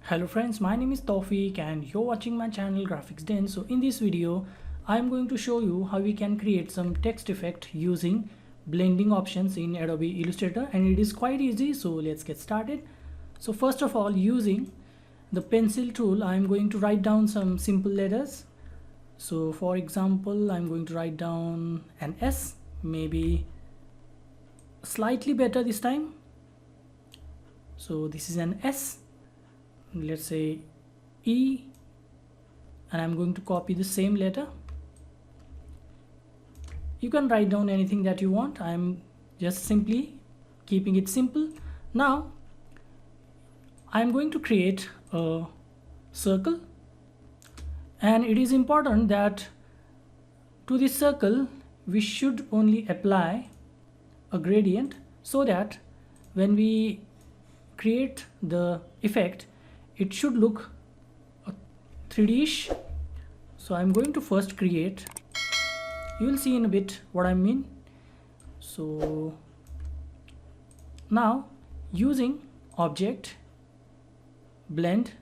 Hello friends, my name is Tawfiq and you're watching my channel Graphics Den. So in this video, I'm going to show you how we can create some text effect using blending options in Adobe Illustrator, and it is quite easy. So let's get started. So first of all, using the pencil tool, I'm going to write down some simple letters. So for example, I'm going to write down an S, maybe slightly better this time. So this is an S. Let's say E, and I'm going to copy the same letter. You can write down anything that you want. I'm just simply keeping it simple. Now I'm going to create a circle, and it is important that to this circle we should only apply a gradient so that when we create the effect, it should look 3D-ish. So I'm going to first create, you will see in a bit what I mean. So now using object blend,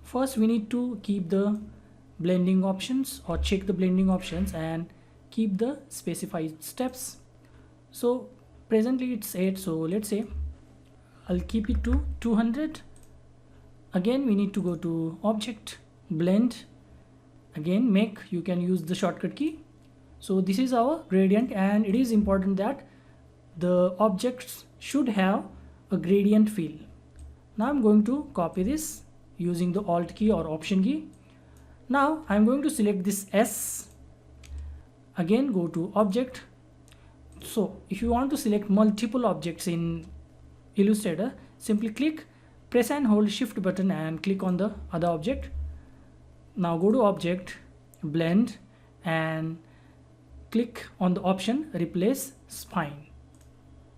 first we need to keep the blending options or check the blending options and keep the specified steps. So presently it's 8, so let's say I'll keep it to 200. Again we need to go to object blend, again make, you can use the shortcut key. So this is our gradient, and it is important that the objects should have a gradient fill. Now I'm going to copy this using the alt key or option key. Now I'm going to select this S, again go to object. So if you want to select multiple objects in Illustrator, simply press and hold shift button and click on the other object. Now go to object blend and click on the option replace spine.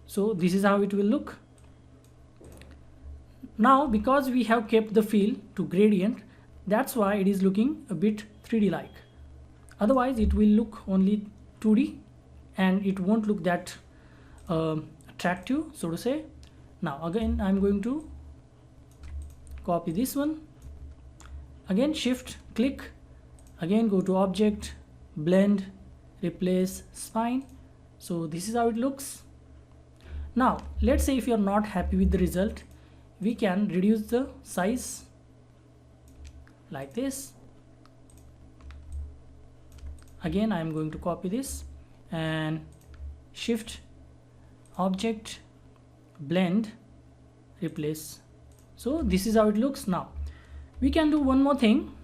So this is how it will look. Now because we have kept the fill to gradient, that's why it is looking a bit 3D like. Otherwise it will look only 2D and it won't look that attractive, so to say. Now again I'm going to copy this one, again shift click, again go to object blend replace spine. So this is how it looks. Now let's say if you're not happy with the result, we can reduce the size like this. Again I'm going to copy this and shift object blend replace. So this is how it looks. Now we can do one more thing.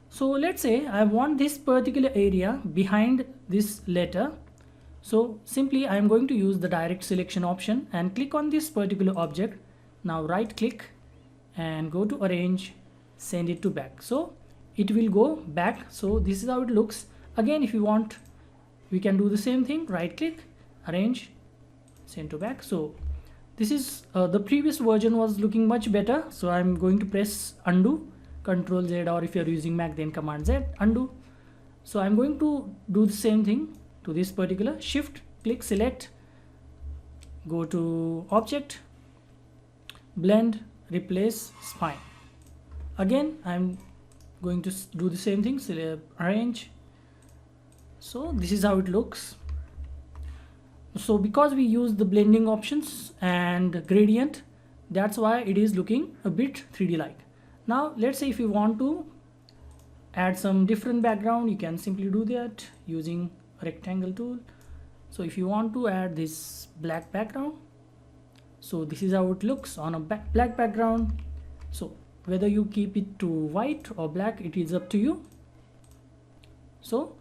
So let's say I want this particular area behind this letter. So simply I am going to use the direct selection option and click on this particular object. Now right click and go to arrange, send it to back. So it will go back. So this is how it looks. Again if you want, we can do the same thing, right click, arrange, send to back. So this is the previous version was looking much better. So I'm going to press undo, Control Z, or if you're using Mac then Command Z, undo. So I'm going to do the same thing to this particular, shift click, select, go to object blend replace spine. Again I'm going to do the same thing, select, arrange. So this is how it looks. So because we use the blending options and gradient, that's why it is looking a bit 3D like. Now let's say if you want to add some different background, you can simply do that using rectangle tool. So if you want to add this black background, so this is how it looks on a black background. So whether you keep it to white or black, it is up to you. So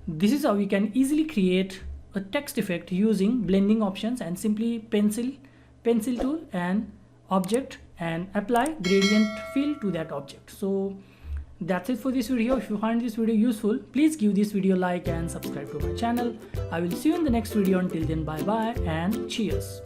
this is how we can easily create a text effect using blending options and simply pencil tool and object and apply gradient fill to that object. So that's it for this video. If you find this video useful, please give this video a like and subscribe to my channel. I will see you in the next video. Until then, bye bye and cheers.